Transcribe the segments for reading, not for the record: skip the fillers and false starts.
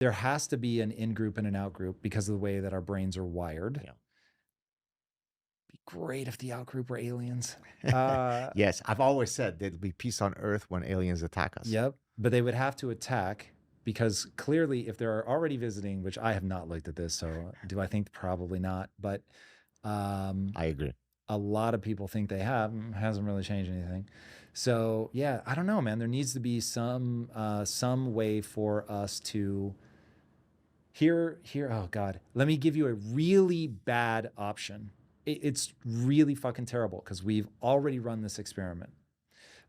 There has to be an in-group and an out-group because of the way that our brains are wired. Yeah. Be great if the out-group were aliens. Yes, I've always said there'll be peace on Earth when aliens attack us. Yep. But they would have to attack because clearly if they're already visiting, which I have not looked at this, so do I think probably not, but I agree. a lot of people think they have. Hasn't really changed anything. So yeah, I don't know, man. There needs to be some way for us to oh God, let me give you a really bad option. It's really fucking terrible because we've already run this experiment.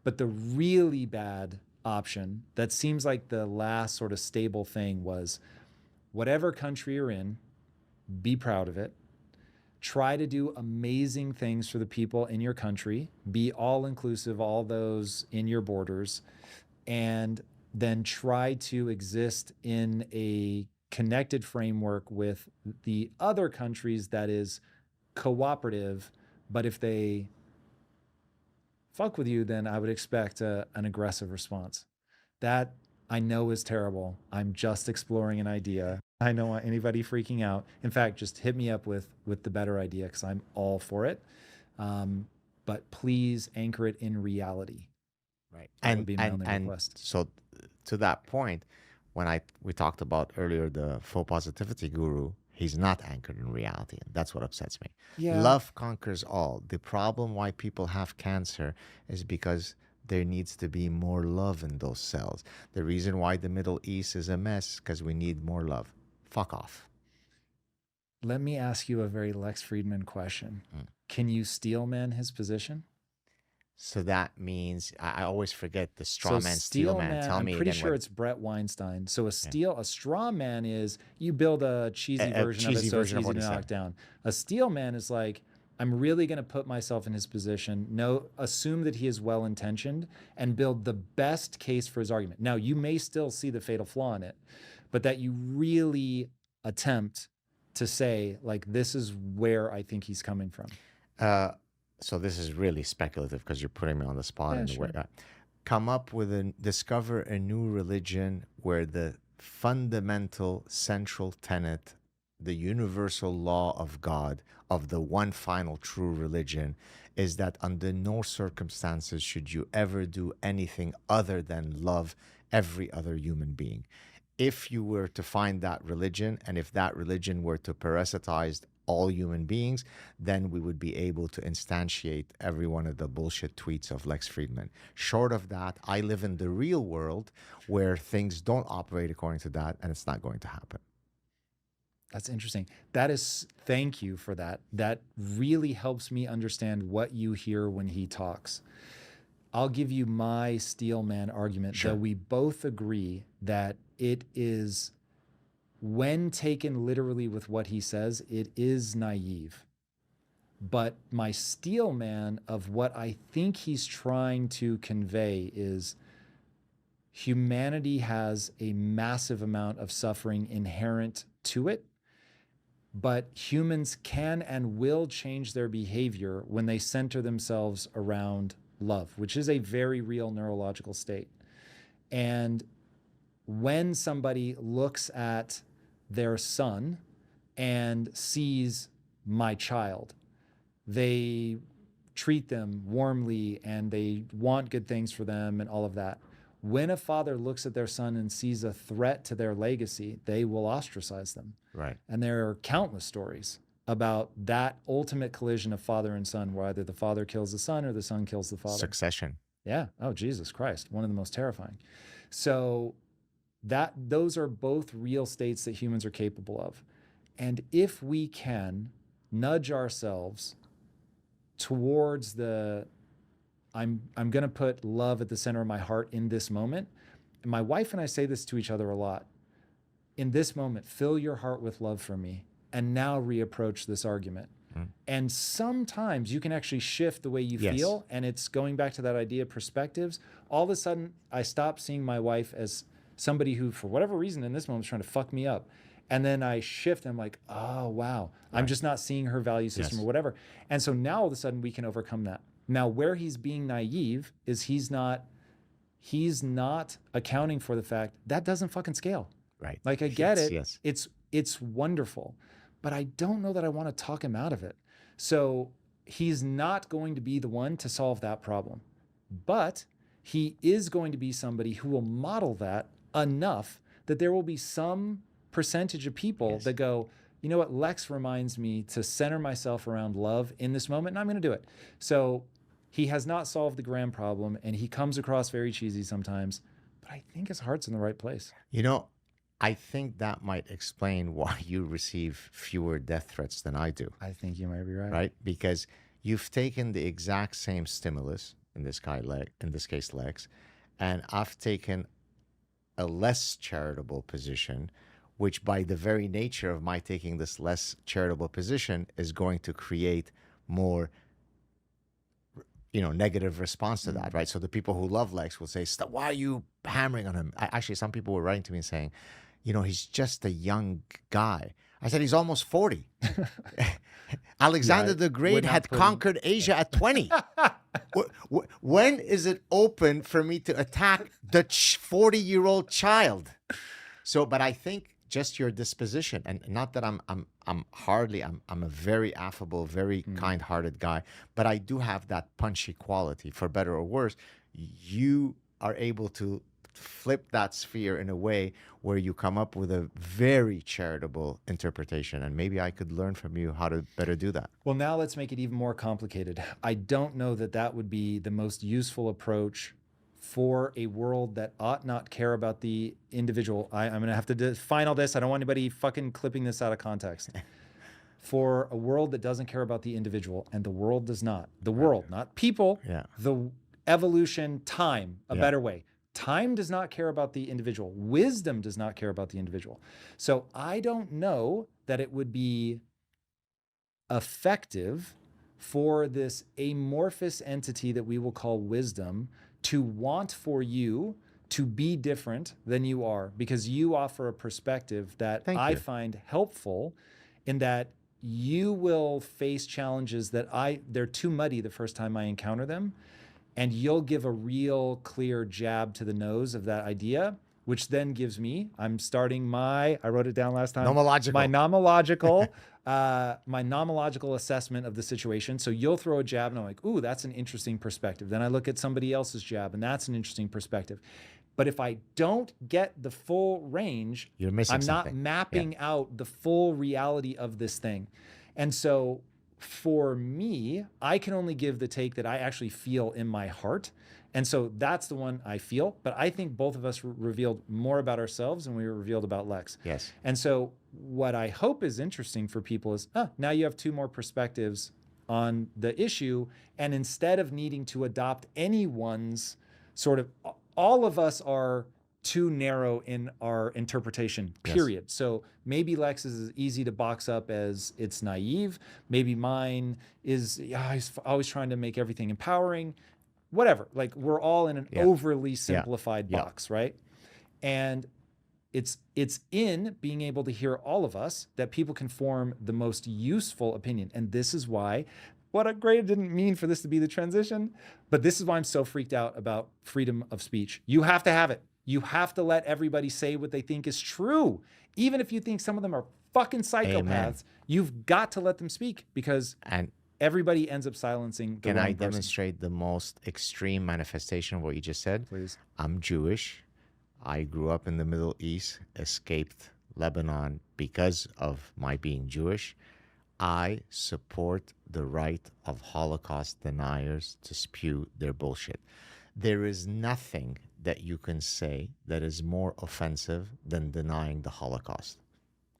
But the really bad option that seems like the last sort of stable thing was whatever country you're in, be proud of it. Try to do amazing things for the people in your country, be all inclusive, all those in your borders, and then try to exist in a connected framework with the other countries that is cooperative. But if they fuck with you, then I would expect an aggressive response. That I know is terrible. I'm just exploring an idea. I don't want anybody freaking out. In fact, just hit me up with the better idea because I'm all for it. But please anchor it in reality. Right. That would be my only request. So to that point, when we talked about earlier the full positivity guru, he's not anchored in reality. And that's what upsets me. Yeah. Love conquers all. The problem why people have cancer is because there needs to be more love in those cells. The reason why the Middle East is a mess because we need more love. Fuck off. Let me ask you a very Lex Fridman question. Can you steel man his position? So that means I always forget the straw man, steel man. Tell I'm me pretty again sure what it's Brett Weinstein. So a straw man is you build a cheesy version of it so it's easy to knock down. A steel man is like, I'm really going to put myself in his position. No, assume that he is well intentioned and build the best case for his argument. Now, you may still see the fatal flaw in it, but that you really attempt to say, like, this is where I think he's coming from. So this is really speculative because you're putting me on the spot in a way. Come up with discover a new religion where the fundamental central tenet, the universal law of God, of the one final true religion, is that under no circumstances should you ever do anything other than love every other human being. If you were to find that religion, and if that religion were to parasitize all human beings, then we would be able to instantiate every one of the bullshit tweets of Lex Fridman. Short of that, I live in the real world where things don't operate according to that, and it's not going to happen. That's interesting. Thank you for that. That really helps me understand what you hear when he talks. I'll give you my steel man argument, Sure. that we both agree that it is, when taken literally with what he says, it is naive. But my steel man of what I think he's trying to convey is humanity has a massive amount of suffering inherent to it, but humans can and will change their behavior when they center themselves around love, which is a very real neurological state. And when somebody looks at their son and sees my child, they treat them warmly and they want good things for them and all of that. When a father looks at their son and sees a threat to their legacy, they will ostracize them. Right. And there are countless stories about that ultimate collision of father and son, where either the father kills the son or the son kills the father. Succession. Yeah. Oh, Jesus Christ. One of the most terrifying. So those are both real states that humans are capable of. And if we can nudge ourselves towards I'm going to put love at the center of my heart in this moment. And my wife and I say this to each other a lot. In this moment, fill your heart with love for me, and now reapproach this argument. And sometimes you can actually shift the way you feel. And it's going back to that idea of perspectives. All of a sudden, I stop seeing my wife as somebody who, for whatever reason in this moment, is trying to fuck me up. And then I shift and I'm like, oh, wow. Right. I'm just not seeing her value system or whatever. And so now all of a sudden we can overcome that. Now, where he's being naive is he's not accounting for the fact that doesn't fucking scale. Right. Like, I get Yes, it. yes. It's wonderful, but I don't know that I want to talk him out of it. So he's not going to be the one to solve that problem, but he is going to be somebody who will model that enough that there will be some percentage of people Yes. that go, you know what, Lex reminds me to center myself around love in this moment, and I'm going to do it. So he has not solved the grand problem, and he comes across very cheesy sometimes, but I think his heart's in the right place. You know, I think that might explain why you receive fewer death threats than I do, I think you might be right. right? Because you've taken the exact same stimulus, in this case, Lex, and I've taken a less charitable position, which by the very nature of my taking this less charitable position is going to create more negative response to that, right? So the people who love Lex will say, "Stop! Why are you hammering on him?" Actually, some people were writing to me and saying, he's just a young guy. I said, he's almost 40. Alexander Yeah, the Great would not had put him- conquered Asia at 20. When is it open for me to attack the 40-year-old child? So, but I think just your disposition, and not that I'm a very affable, very kind-hearted guy, but I do have that punchy quality, for better or worse. You are able to flip that sphere in a way where you come up with a very charitable interpretation, and maybe I could learn from you how to better do that. Well, now let's make it even more complicated. I don't know that that would be the most useful approach for a world that ought not care about the individual. I'm going to have to define all this. I don't want anybody fucking clipping this out of context. For a world that doesn't care about the individual, and the world does not. The world, not people. Yeah. The evolution, time, a Yeah. better way. Time does not care about the individual. Wisdom does not care about the individual. So I don't know that it would be effective for this amorphous entity that we will call wisdom to want for you to be different than you are, because you offer a perspective that Thank I you. find helpful, in that you will face challenges that they're too muddy the first time I encounter them, and you'll give a real clear jab to the nose of that idea, which then gives me, I wrote it down last time, Nomological. my nomological assessment of the situation. So you'll throw a jab and I'm like, ooh, that's an interesting perspective. Then I look at somebody else's jab and that's an interesting perspective. But if I don't get the full range, You're missing I'm not something. mapping out the full reality of this thing. And so for me, I can only give the take that I actually feel in my heart. And so that's the one I feel. But I think both of us revealed more about ourselves than we were revealed about Lex. Yes. And so what I hope is interesting for people is, now you have two more perspectives on the issue. And instead of needing to adopt anyone's sort of, all of us are too narrow in our interpretation, period. Yes. So maybe Lex's is as easy to box up as it's naive. Maybe mine is, he's always trying to make everything empowering. Whatever, like we're all in an overly simplified box, right? And it's in being able to hear all of us that people can form the most useful opinion. And this is why, I didn't mean for this to be the transition, but this is why I'm so freaked out about freedom of speech. You have to have it. You have to let everybody say what they think is true. Even if you think some of them are fucking psychopaths, Amen. You've got to let them speak, because everybody ends up silencing the wrong person. Can I demonstrate the most extreme manifestation of what you just said? Please. I'm Jewish. I grew up in the Middle East, escaped Lebanon because of my being Jewish. I support the right of Holocaust deniers to spew their bullshit. There is nothing that you can say that is more offensive than denying the Holocaust.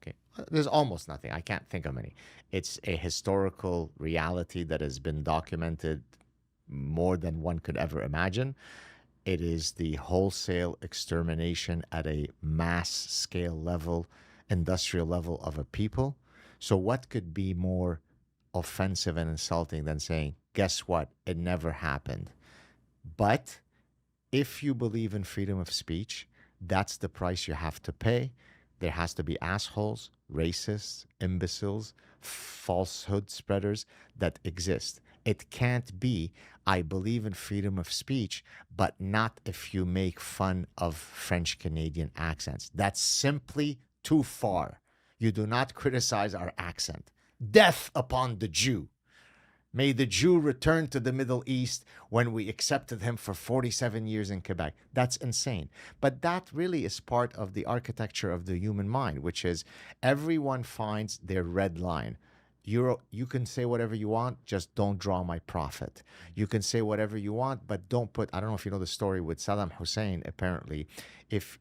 Okay, there's almost nothing. I can't think of any. It's a historical reality that has been documented more than one could ever imagine. It is the wholesale extermination at a mass scale level, industrial level of a people. So what could be more offensive and insulting than saying, guess what? It never happened. But if you believe in freedom of speech, that's the price you have to pay. There has to be assholes, racists, imbeciles, falsehood spreaders that exist. It can't be, I believe in freedom of speech, but not if you make fun of French Canadian accents. That's simply too far. You do not criticize our accent. Death upon the Jew. May the Jew return to the Middle East when we accepted him for 47 years in Quebec. That's insane. But that really is part of the architecture of the human mind, which is everyone finds their red line. You can say whatever you want, just don't draw my profit. You can say whatever you want, but don't put, I don't know if you know the story with Saddam Hussein, apparently. If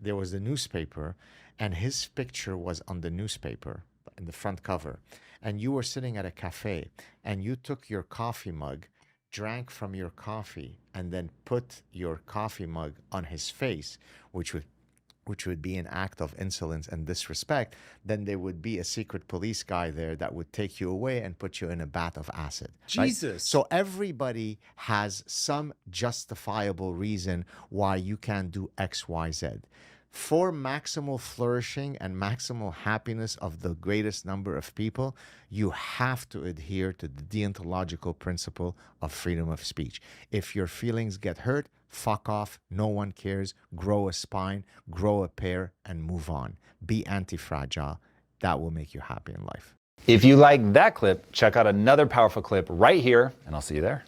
there was a newspaper and his picture was on the newspaper, in the front cover, and you were sitting at a cafe and you took your coffee mug, drank from your coffee, and then put your coffee mug on his face, which would be an act of insolence and disrespect, then there would be a secret police guy there that would take you away and put you in a bath of acid. Jesus. Right? So everybody has some justifiable reason why you can't do X, Y, Z. For maximal flourishing and maximal happiness of the greatest number of people, you have to adhere to the deontological principle of freedom of speech. If your feelings get hurt, fuck off, no one cares, grow a spine, grow a pair, and move on. Be anti-fragile. That will make you happy in life. If you like that clip, check out another powerful clip right here, and I'll see you there.